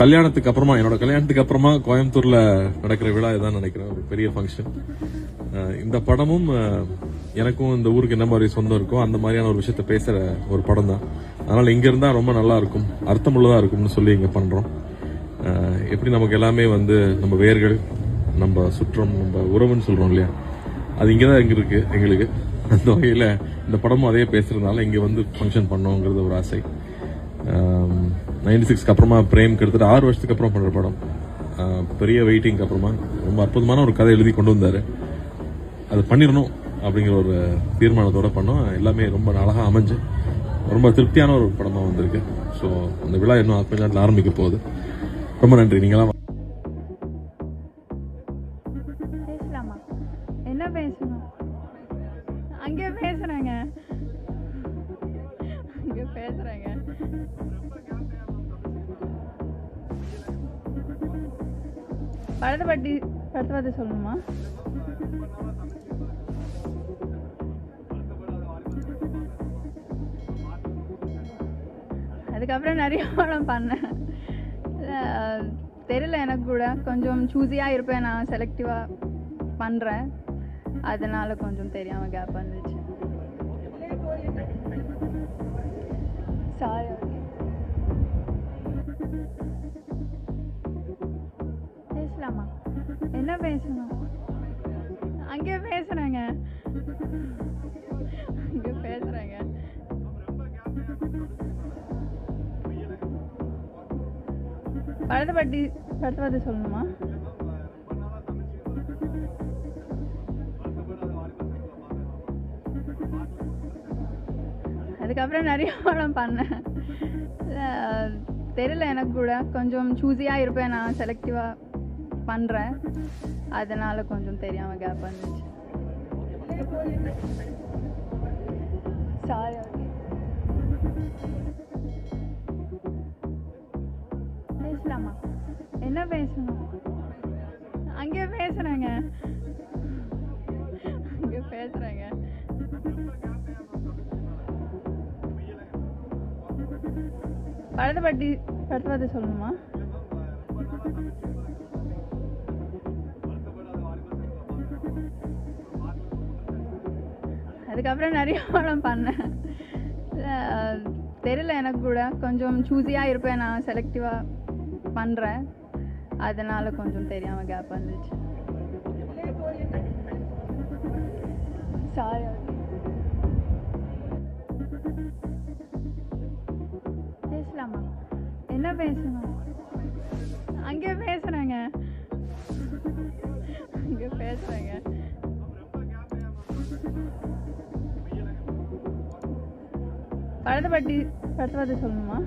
கல்யாணத்துக்கு அப்புறமா என்னோட கல்யாணத்துக்கு அப்புறமா கோயம்புத்தூர்ல நடக்கிற விழா இதான் நினைக்கிறேன், ஒரு பெரிய ஃபங்க்ஷன். இந்த படமும் எனக்கும் இந்த ஊருக்கு என்ன மாதிரி சொந்தம் இருக்கோ அந்த மாதிரியான ஒரு விஷயத்த பேசுற ஒரு படம் தான். அதனால இங்க இருந்தா ரொம்ப நல்லா இருக்கும், அர்த்தமுள்ளதா இருக்கும்னு சொல்லி இங்க பண்றோம். எப்படி நமக்கு எல்லாமே நம்ம வேர்கள், நம்ம சுற்றம், நம்ம உறவுன்னு சொல்றோம் இல்லையா, அது இங்கதான் இருக்கு எங்களுக்கு. அந்த வகையில இந்த படமும் அதே பேசுறதுனால இங்க ஃபங்க்ஷன் பண்ணோங்கிறது ஒரு ஆசை. 96க்கு அப்புறமா பிரேம் கிட்டத்தட்ட 6 வருஷத்துக்கு அப்புறம் பண்ற படம். பெரிய வெயிட்டிங்க்கு அப்புறமா ரொம்ப அற்புதமான ஒரு கதை எழுதி கொண்டு வந்தாரு. அது பண்ணிடணும் அப்படிங்கிற ஒரு தீர்மானத்தோட பண்ணோம். எல்லாமே ரொம்ப அழகா அமைஞ்சு ரொம்ப திருப்தியான ஒரு படமா வந்திருக்கு. ஸோ அந்த விழா இன்னும் கொஞ்ச நேரத்தில் ஆரம்பிக்க போகுது. ரொம்ப நன்றி. நீங்களாம் என்ன பேசணும்? அங்கே பேசுறாங்க. படத்தை பத்தி சொல்லணுமா? அதுக்கப்புறம் நிறைய படம் பண்ணேன். தெரியல, எனக்கு கூட கொஞ்சம் சூஸியாக இருப்பேன், நான் செலக்டிவாக பண்ணுறேன், அதனால கொஞ்சம் தெரியாமல் கேப் வந்துச்சு. சாரி. பேசலாமா? என்ன பேசணும்? அங்கே பேசுறாங்க. படத்தை பத்தி சொல்லணுமா? அதுக்கப்புறம் நிறைய படம் பண்ணேன். தெரியல, எனக்கு கூட கொஞ்சம் சூஸியாக இருப்பேன், நான் செலக்டிவாக பண்ணுறேன், அதனால கொஞ்சம் தெரியாமல் கேப் வந்துச்சு. சாரி. பேசலாமா? என்ன பேசணும்? அங்கே பேசுறாங்க. படத்தை பத்தி சொல்லணுமா? அதுக்கப்புறம் நிறைய படம் பண்ணேன். தெரியல, எனக்கு கூட கொஞ்சம் சூஸியாக இருப்பேன், நான் செலக்டிவாக பண்ணுறேன், அதனால கொஞ்சம் தெரியாமல் கேப் வந்துச்சு. சாரி. பேசலாமா? என்ன பேசணும்? அங்கே பேசுறாங்க. படத்தை பத்தி சொல்லணுமா?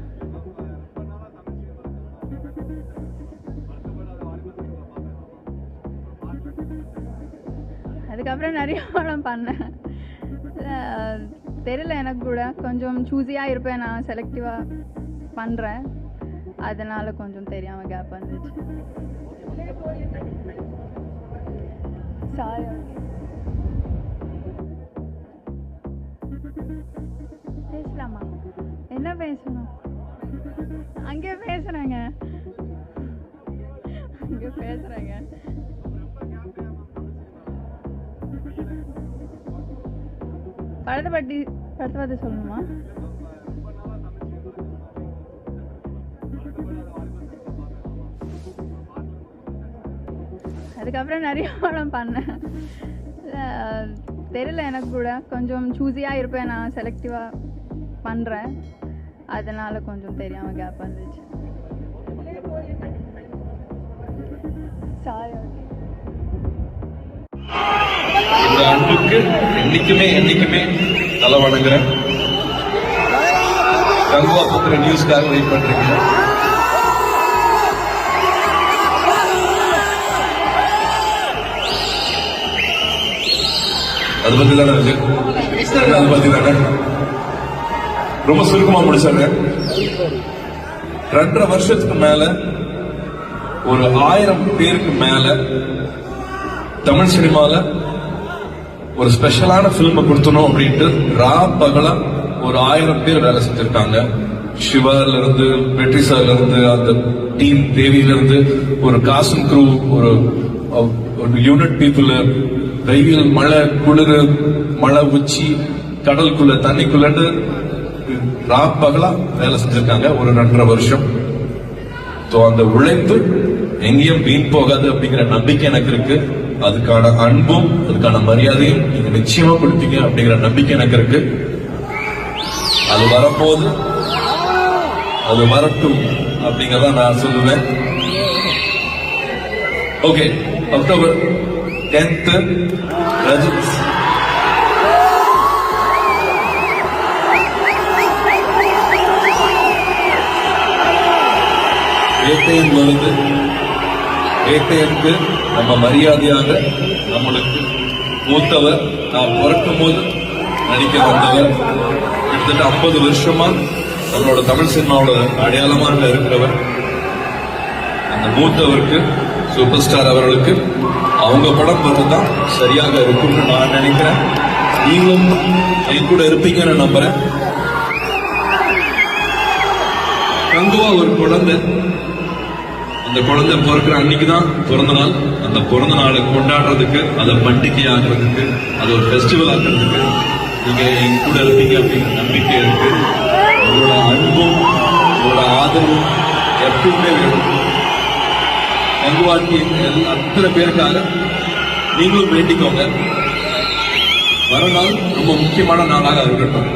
அதுக்கப்புறம் நிறைய படம் பண்ணேன். தெரியல, எனக்கு கூட கொஞ்சம் சூஸியாக இருப்பேன், நான் செலக்டிவாக பண்ணுறேன், அதனால கொஞ்சம் தெரியாமல் கேப் வந்துச்சு. சாரி. பேசலாமா? என்ன பேசணும்? அங்கே பேசுறாங்க. படத்தை பத்தி சொல்லணுமா? அதுக்கப்புறம் நிறைய படம் பண்ணேன். தெரியல, எனக்கு கூட கொஞ்சம் சூஸியாக இருப்பேன், நான் செலக்டிவாக பண்ணுறேன், அதனால கொஞ்சம் தெரியாமல் கேப் வந்துச்சு. சாரி. இந்த அன்புக்கு என்னைக்குமே தலை வணங்குறேன். கங்குவா பத்திர நியூஸ்க்காக வெயிட் பண்றீங்க. அது பத்தி தானே ரொம்ப சுருக்கமா முடிச்சிடுறேன். 2.5 வருஷத்துக்கு மேல ஒரு 1000 பேருக்கு மேல தமிழ் சினிமால ஒரு ஸ்பெஷலான பிலிம் கொடுத்தணும் அப்படின்ட்டு பகலா ஒரு 1000 பேர் வேலை செஞ்சிருக்காங்க. சிவால இருந்து வெற்றி சார்ல இருந்து அந்த டீம் தேவியில இருந்து ஒரு காசன் குரூ ஒரு யூனிட் பீப்புள் வெயில் மழை குளிர் மழை உச்சி கடலுக்குள்ள தண்ணிக்குள்ளன்னு பகலா வேலை செஞ்சிருக்காங்க ஒரு 2.5 வருஷம். அந்த உழைப்பு எங்கேயும் வீண் போகாது அப்படிங்கிற நம்பிக்கை எனக்கு இருக்கு. அதுக்கான அன்பும் அதுக்கான மரியாதையும் நீங்க நிச்சயமா கொடுப்பீங்க அப்படிங்கிற நம்பிக்கை எனக்கு இருக்கு. அது வரப்போது அது வரட்டும் அப்படிங்கறத நான் சொல்லுவேன். ஓகே, அக்டோபர் 10th வேட்டையன் வருது. வேட்டையனுக்கு நம்ம மரியாதையாக நம்மளுக்கு மூத்தவர், நான் பிறக்கும் போது நடிக்க வந்தவர், கிட்டத்தட்ட 50 வருஷமா நம்மளோட தமிழ் சினிமாவோட அடையாளமாக இருக்கிறவர், அந்த மூத்தவருக்கு சூப்பர் ஸ்டார் அவர்களுக்கு அவங்க படம் வரதான் சரியாக இருக்கும்னு நான் நினைக்கிறேன். நீங்களும் என் கூட இருப்பீங்கன்னு நம்புறேன். கங்குவா ஒரு குழந்தை, அந்த குழந்தை பிறக்கிற அன்னைக்குதான் பிறந்த நாள். அந்த பிறந்த நாளை கொண்டாடுறதுக்கு, அதை பண்டிகை ஆக்குறதுக்கு, அதை ஒரு ஃபெஸ்டிவல் ஆக்குறதுக்கு நீங்க என் கூட இருப்பீங்க அப்படிங்கிற நம்பிக்கை இருக்கு. உங்களோட அன்பும் உங்களோட ஆதரவும் எப்பவுமே வேணும். கங்குவாட்டி அத்தனை பேருக்காக நீங்களும் வேண்டிக்கோங்க. மறுநாள் ரொம்ப முக்கியமான நாளாக இருக்கட்டும்.